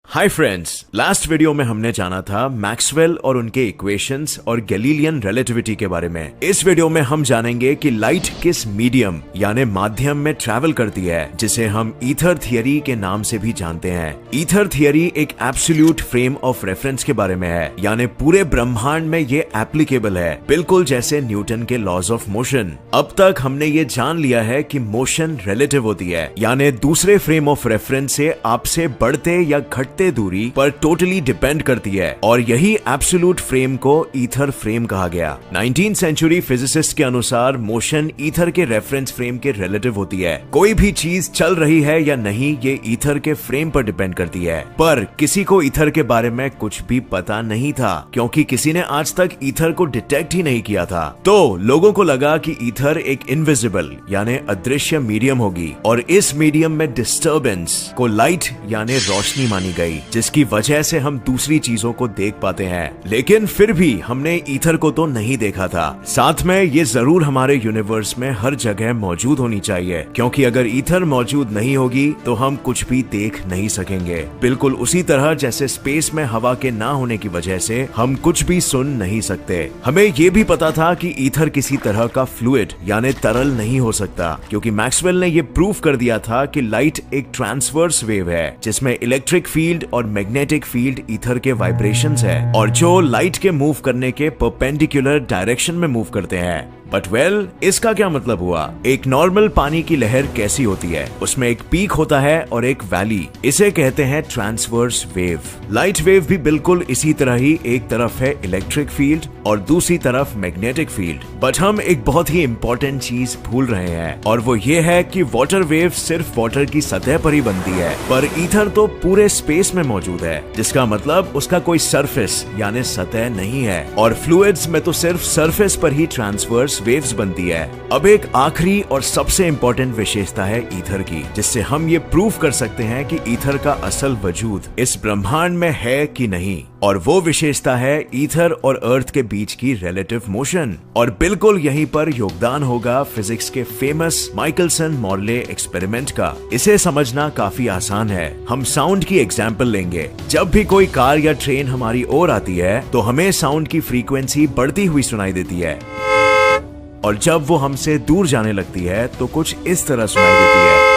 Hi friends, last video में हमने जाना था मैक्सवेल और उनके इक्वेशंस और गैलीलियन रिलेटिविटी के बारे में। इस वीडियो में हम जानेंगे कि लाइट किस मीडियम यानी माध्यम में ट्रैवल करती है, जिसे हम ईथर थियरी के नाम से भी जानते हैं। ईथर थियरी एक एब्सोल्यूट फ्रेम ऑफ रेफरेंस के बारे में है, यानी पूरे ब्रह्मांड में ये एप्लीकेबल है, बिल्कुल जैसे न्यूटन के लॉज ऑफ मोशन। अब तक हमने ये जान लिया है कि मोशन रिलेटिव होती है, यानी दूसरे फ्रेम ऑफ रेफरेंस से आपसे बढ़ते या घटते दूरी पर टोटली डिपेंड करती है, और यही एब्सोल्यूट फ्रेम को ईथर फ्रेम कहा गया। 19th सेंचुरी फिजिसिस्ट के अनुसार मोशन ईथर के रेफरेंस फ्रेम के रिलेटिव होती है। कोई भी चीज चल रही है या नहीं, ये ईथर के फ्रेम पर डिपेंड करती है। पर किसी को ईथर के बारे में कुछ भी पता नहीं था, क्योंकि किसी ने आज तक ईथर को डिटेक्ट ही नहीं किया था। तो लोगों को लगा कि ईथर एक इनविजिबल यानी अदृश्य मीडियम होगी, और इस मीडियम में डिस्टर्बेंस को लाइट यानी रोशनी मानी गई, जिसकी वजह से हम दूसरी चीजों को देख पाते हैं। लेकिन फिर भी हमने ईथर को तो नहीं देखा था। साथ में ये जरूर हमारे यूनिवर्स में हर जगह मौजूद होनी चाहिए, क्योंकि अगर ईथर मौजूद नहीं होगी तो हम कुछ भी देख नहीं सकेंगे। बिल्कुल उसी तरह जैसे स्पेस में हवा के ना होने की वजह से हम कुछ भी सुन नहीं सकते। हमें ये भी पता था कि ईथर किसी तरह का फ्लूइड यानी तरल नहीं हो सकता, क्योंकि मैक्सवेल ने ये प्रूफ कर दिया था कि लाइट एक ट्रांसवर्स वेव है, जिसमें इलेक्ट्रिक फील्ड और मैग्नेटिक फील्ड ईथर के वाइब्रेशंस है, और जो लाइट के मूव करने के परपेंडिकुलर डायरेक्शन में मूव करते हैं। बट वेल, इसका क्या मतलब हुआ? एक नॉर्मल पानी की लहर कैसी होती है? उसमें एक पीक होता है और एक वैली। इसे कहते हैं ट्रांसवर्स वेव। लाइट वेव भी बिल्कुल इसी तरह ही, एक तरफ है इलेक्ट्रिक फील्ड और दूसरी तरफ मैग्नेटिक फील्ड। बट हम एक बहुत ही इंपॉर्टेंट चीज भूल रहे हैं, और वो ये है कि वाटर वेव सिर्फ वाटर की सतह पर ही बनती है, पर ईथर तो पूरे स्पेस में मौजूद है, जिसका मतलब उसका कोई सरफेस यानी सतह नहीं है, और फ्लूइड्स में तो सिर्फ सरफेस पर ही ट्रांसवर्स वेव्स बनती है। अब एक आखिरी और सबसे इंपॉर्टेंट विशेषता है ईथर की, जिससे हम ये प्रूफ कर सकते हैं कि ईथर का असल वजूद इस ब्रह्मांड में है कि नहीं, और वो विशेषता है ईथर और अर्थ के बीच की रिलेटिव मोशन। और बिल्कुल यहीं पर योगदान होगा फिजिक्स के फेमस माइकलसन मॉर्ले एक्सपेरिमेंट का। इसे समझना काफी आसान है। हम साउंड की एग्जाम्पल लेंगे। जब भी कोई कार या ट्रेन हमारी ओर आती है तो हमें साउंड की फ्रीक्वेंसी बढ़ती हुई सुनाई देती है, और जब वो हमसे दूर जाने लगती है तो कुछ इस तरह सुनाई देती है।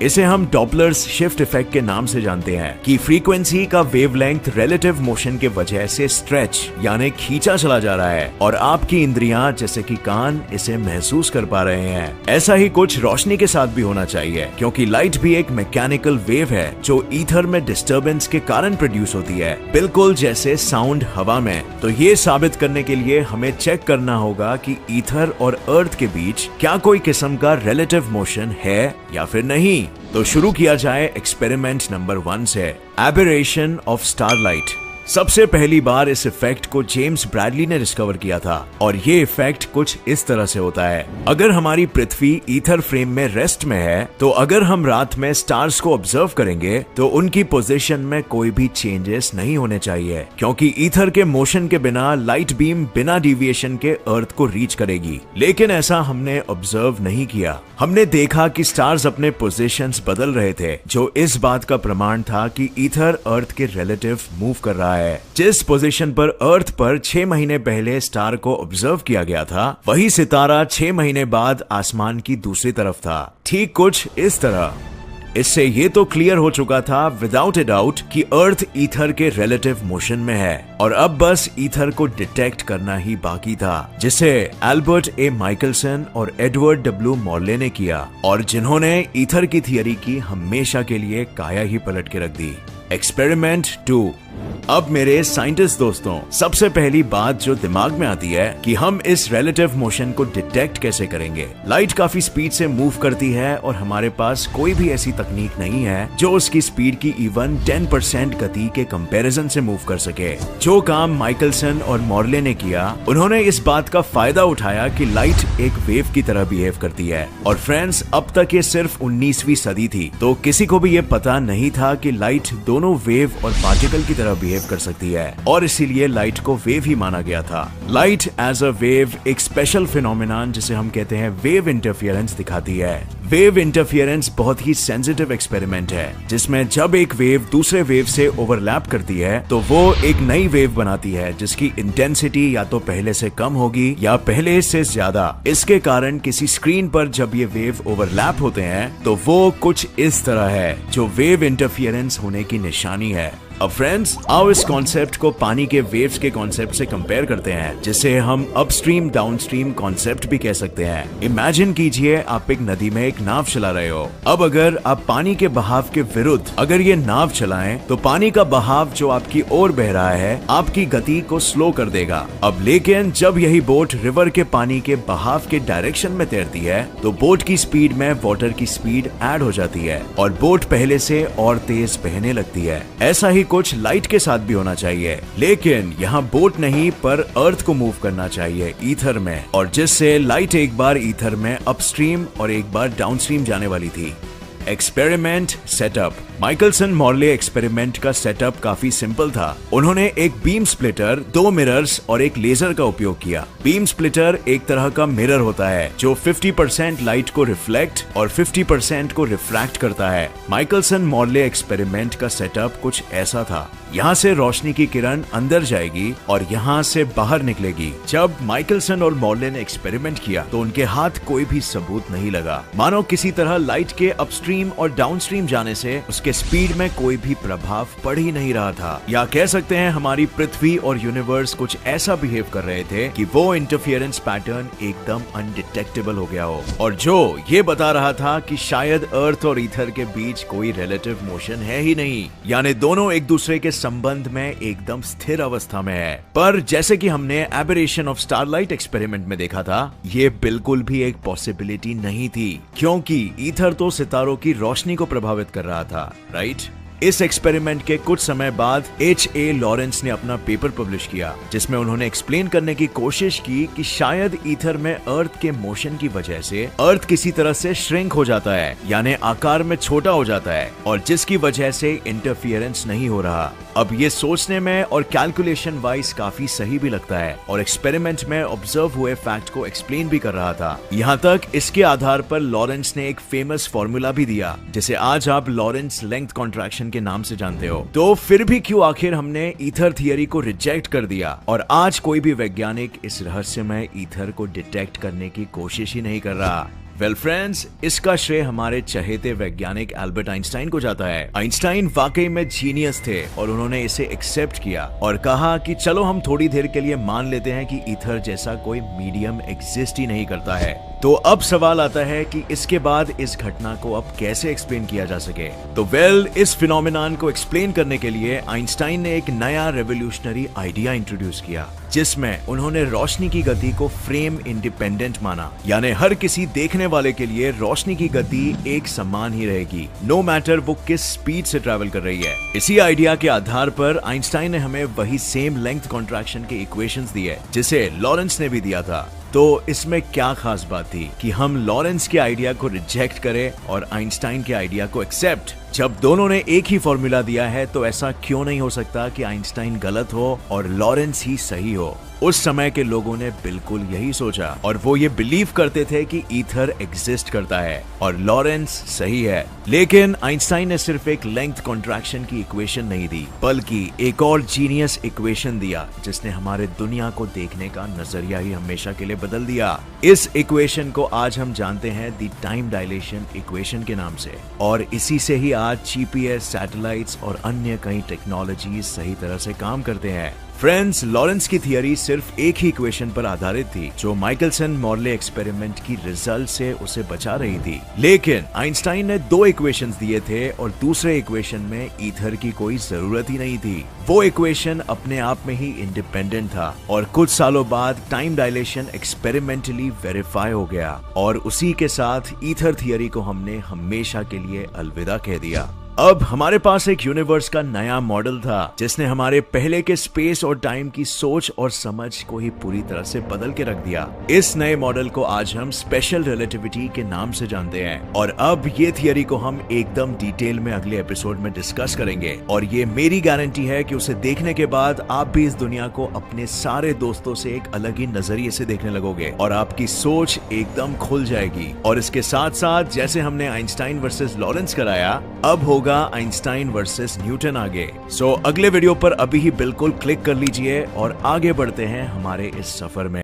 इसे हम डॉपलर्स शिफ्ट इफेक्ट के नाम से जानते हैं कि फ्रीक्वेंसी का वेवलेंथ रिलेटिव मोशन के वजह से स्ट्रेच यानी खींचा चला जा रहा है, और आपकी इंद्रियां जैसे कि कान इसे महसूस कर पा रहे हैं। ऐसा ही कुछ रोशनी के साथ भी होना चाहिए, क्योंकि लाइट भी एक मैकेनिकल वेव है जो ईथर में डिस्टर्बेंस के कारण प्रोड्यूस होती है, बिल्कुल जैसे साउंड हवा में। तो ये साबित करने के लिए हमें चेक करना होगा कि ईथर और अर्थ के बीच क्या कोई किस्म का रिलेटिव मोशन है या फिर नहीं। तो शुरू किया जाए एक्सपेरिमेंट नंबर 1 से, एबरेशन ऑफ स्टारलाइट। सबसे पहली बार इस इफेक्ट को जेम्स ब्रैडली ने डिस्कवर किया था, और ये इफेक्ट कुछ इस तरह से होता है। अगर हमारी पृथ्वी ईथर फ्रेम में रेस्ट में है, तो अगर हम रात में स्टार्स को ऑब्जर्व करेंगे तो उनकी पोजीशन में कोई भी चेंजेस नहीं होने चाहिए, क्योंकि ईथर के मोशन के बिना लाइट बीम बिना डिविएशन के अर्थ को रीच करेगी। लेकिन ऐसा हमने ऑब्जर्व नहीं किया। हमने देखा कि स्टार्स अपने पोजीशंस बदल रहे थे, जो इस बात का प्रमाण था कि ईथर अर्थ के रिलेटिव मूव कर रहा है। जिस पोजीशन पर अर्थ पर 6 महीने पहले स्टार को ऑब्जर्व किया गया था, वही सितारा 6 महीने बाद आसमान की दूसरी तरफ था। ठीक कुछ इस तरह। इससे ये तो क्लियर हो चुका था विदाउट ए डाउट कि अर्थ ईथर के रिलेटिव मोशन में है, और अब बस ईथर को डिटेक्ट करना ही बाकी था, जिसे एल्बर्ट ए माइकलसन और एडवर्ड डब्ल्यू मॉर्ले ने किया, और जिन्होंने ईथर की थियरी की हमेशा के लिए काया ही पलट के रख दी। एक्सपेरिमेंट 2। अब मेरे साइंटिस्ट दोस्तों, सबसे पहली बात जो दिमाग में आती है कि हम इस रिलेटिव मोशन को डिटेक्ट कैसे करेंगे। लाइट काफी स्पीड से मूव करती है, और हमारे पास कोई भी ऐसी तकनीक नहीं है जो उसकी स्पीड की इवन 10% गति के कंपैरिजन से मूव कर सके। जो काम माइकलसन और मॉर्ले ने किया, उन्होंने इस बात का फायदा उठाया कि लाइट एक वेव की तरह बिहेव करती है। और फ्रेंड्स, अब तक ये सिर्फ 19वीं सदी थी, तो किसी को भी ये पता नहीं था कि लाइट दोनों वेव और पार्टिकल की तरह बिहेव कर सकती है और इसीलिए लाइट को वेव ही माना गया था। लाइट एज अ वेव एक स्पेशल फिनोमिनन जिसे हम कहते हैं वेव इंटरफियरेंस दिखाती है। वेव इंटरफियरेंस बहुत ही सेंसिटिव एक्सपेरिमेंट है जिसमें जब एक वेव दूसरे वेव से ओवरलैप करती है तो वो एक नई वेव बनाती है जिसकी इंटेंसिटी या तो पहले से कम होगी या पहले से ज्यादा। इसके कारण किसी स्क्रीन पर जब ये वेव ओवरलैप होते हैं तो वो कुछ इस तरह है, जो वेव इंटरफियरेंस होने की निशानी है। अब फ्रेंड्स, आओ इस कॉन्सेप्ट को पानी के वेव्स के कॉन्सेप्ट से कंपेयर करते हैं, जिसे हम अपस्ट्रीम डाउनस्ट्रीम कॉन्सेप्ट भी कह सकते हैं। इमेजिन कीजिए आप एक नदी में एक नाव चला रहे हो। अब अगर आप पानी के बहाव के विरुद्ध अगर ये नाव चलाएं तो पानी का बहाव जो आपकी ओर बह रहा है आपकी गति को स्लो कर देगा। अब लेकिन जब यही बोट रिवर के पानी के बहाव के डायरेक्शन में तैरती है तो बोट की स्पीड में वाटर की स्पीड ऐड हो जाती है और बोट पहले से और तेज बहने लगती है। ऐसा ही कुछ लाइट के साथ भी होना चाहिए, लेकिन यहाँ बोट नहीं पर अर्थ को मूव करना चाहिए ईथर में, और जिससे लाइट एक बार ईथर में अपस्ट्रीम और एक बार डाउनस्ट्रीम जाने वाली थी। Experiment setup. Michelson Morley experiment का सेटअप काफी सिंपल था। उन्होंने एक बीम स्प्लिटर, 2 मिरर्स और एक लेजर का उपयोग किया। बीम स्प्लिटर एक तरह का मिरर होता है जो 50% लाइट को रिफ्लेक्ट और 50% को रिफ्रैक्ट करता है। माइकलसन मॉर्ले एक्सपेरिमेंट का सेटअप कुछ ऐसा था। यहाँ से रोशनी की किरण अंदर जाएगी और यहाँ से बाहर निकलेगी। जब माइकलसन और मॉर्ले ने एक्सपेरिमेंट किया तो उनके हाथ कोई भी सबूत नहीं लगा, मानो किसी तरह लाइट के अपस्ट्रीम और डाउनस्ट्रीम जाने से उसके स्पीड में कोई भी प्रभाव पड़ ही नहीं रहा था। या कह सकते हैं हमारी पृथ्वी और यूनिवर्स कुछ ऐसा बिहेव कर रहे थे कि वो इंटरफियरेंस पैटर्न एकदम अनडिटेक्टेबल हो गया हो, और जो ये बता रहा था कि शायद अर्थ और ईथर के बीच कोई रिलेटिव मोशन है ही नहीं, यानी दोनों एक दूसरे के संबंध में एकदम स्थिर अवस्था में है। पर जैसे कि हमने एबरेशन ऑफ स्टारलाइट एक्सपेरिमेंट में देखा था, ये बिल्कुल भी एक पॉसिबिलिटी नहीं थी, क्योंकि ईथर तो सितारों की रोशनी को प्रभावित कर रहा था, राइट? इस एक्सपेरिमेंट के कुछ समय बाद H.A. लॉरेंस ने अपना पेपर पब्लिश किया जिसमें उन्होंने एक्सप्लेन करने की कोशिश की कि शायद ईथर में अर्थ के मोशन की वजह से अर्थ किसी तरह से श्रिंक हो जाता है, यानी आकार में छोटा हो जाता है, और जिसकी वजह से इंटरफियरेंस नहीं हो रहा। अब ये सोचने में और कैलकुलेशन वाइज काफी सही भी लगता है और एक्सपेरिमेंट में ऑब्जर्व हुए फैक्ट को एक्सप्लेन भी कर रहा था। यहाँ तक इसके आधार पर लॉरेंस ने एक फेमस फॉर्मूला भी दिया जिसे आज आप लॉरेंस लेंथ कॉन्ट्रैक्शन के नाम से जानते हो। तो फिर भी क्यों आखिर हमने ईथर थियरी को रिजेक्ट कर दिया और आज कोई भी वैज्ञानिक इस रहस्यमय ईथर को डिटेक्ट करने की कोशिश ही नहीं कर रहा? वेल फ्रेंड्स, इसका श्रेय हमारे चहेते वैज्ञानिक एल्बर्ट आइंस्टाइन को जाता है। आइंस्टाइन वाकई में जीनियस थे और उन्होंने इसे एक्सेप्ट किया और कहा कि चलो हम थोड़ी देर के लिए मान लेते हैं कि ईथर जैसा कोई मीडियम एग्जिस्ट ही नहीं करता है। तो अब सवाल आता है कि इसके बाद इस घटना को अब कैसे एक्सप्लेन किया जा सके। तो वेल, इस फिनोमिनन को एक्सप्लेन करने के लिए आइंस्टाइन ने एक नया रेवोल्यूशनरी आइडिया इंट्रोड्यूस किया जिसमें उन्होंने रोशनी की गति को फ्रेम इंडिपेंडेंट माना, यानी हर किसी देखने वाले के लिए रोशनी की गति एक समान ही रहेगी, नो मैटर वो किस स्पीड से ट्रैवल कर रही है। इसी आइडिया के आधार पर आइंस्टाइन ने हमें वही सेम लेंथ कॉन्ट्रैक्शन के इक्वेशंस दिए जिसे लॉरेंस ने भी दिया था। तो इसमें क्या खास बात थी कि हम लॉरेंस के आइडिया को रिजेक्ट करें और आइंस्टाइन के आइडिया को एक्सेप्ट? जब दोनों ने एक ही फॉर्मूला दिया है तो ऐसा क्यों नहीं हो सकता कि आइंस्टाइन गलत हो और लॉरेंस ही सही हो? उस समय के लोगों ने बिल्कुल यही सोचा और वो ये बिलीव करते थे कि ईथर एग्जिस्ट करता है और लॉरेंस सही है। लेकिन आइंस्टाइन ने सिर्फ एक लेंथ कॉन्ट्रैक्शन की इक्वेशन नहीं दी, बल्कि एक और जीनियस इक्वेशन दिया जिसने हमारे दुनिया को देखने का नजरिया ही हमेशा के लिए बदल दिया। इस इक्वेशन को आज हम जानते हैं द टाइम डायलेशन इक्वेशन के नाम से, और इसी से ही आज जीपीएस, सैटेलाइट्स और अन्य कई टेक्नोलॉजीज सही तरह से काम करते हैं। फ्रेंड्स, लॉरेंस की थियरी सिर्फ एक ही इक्वेशन पर आधारित थी जो माइकलसन मॉर्ले एक्सपेरिमेंट की रिजल्ट से उसे बचा रही थी। लेकिन आइंस्टाइन ने 2 इक्वेशंस दिए थे और दूसरे इक्वेशन में ईथर की कोई जरूरत ही नहीं थी। वो इक्वेशन अपने आप में ही इंडिपेंडेंट था और कुछ सालों बाद टाइम डायलेशन एक्सपेरिमेंटली वेरीफाई हो गया और उसी के साथ ईथर थियरी को हमने हमेशा के लिए अलविदा कह दिया। अब हमारे पास एक यूनिवर्स का नया मॉडल था जिसने हमारे पहले के स्पेस और टाइम की सोच और समझ को ही पूरी तरह से बदल के रख दिया। इस नए मॉडल को आज हम स्पेशल रिलेटिविटी के नाम से जानते हैं और अब ये थियरी को हम एकदम डिटेल में अगले एपिसोड में डिस्कस करेंगे और ये मेरी गारंटी है कि उसे देखने के बाद आप भी इस दुनिया को अपने सारे दोस्तों से एक अलग ही नजरिए से देखने लगोगे और आपकी सोच एकदम खुल जाएगी। और इसके साथ साथ जैसे हमने आइंस्टाइन वर्सेस लॉरेंस कराया, अब होगा आइंस्टाइन वर्सेस न्यूटन आगे। सो अगले वीडियो पर अभी ही बिल्कुल क्लिक कर लीजिए और आगे बढ़ते हैं हमारे इस सफर में।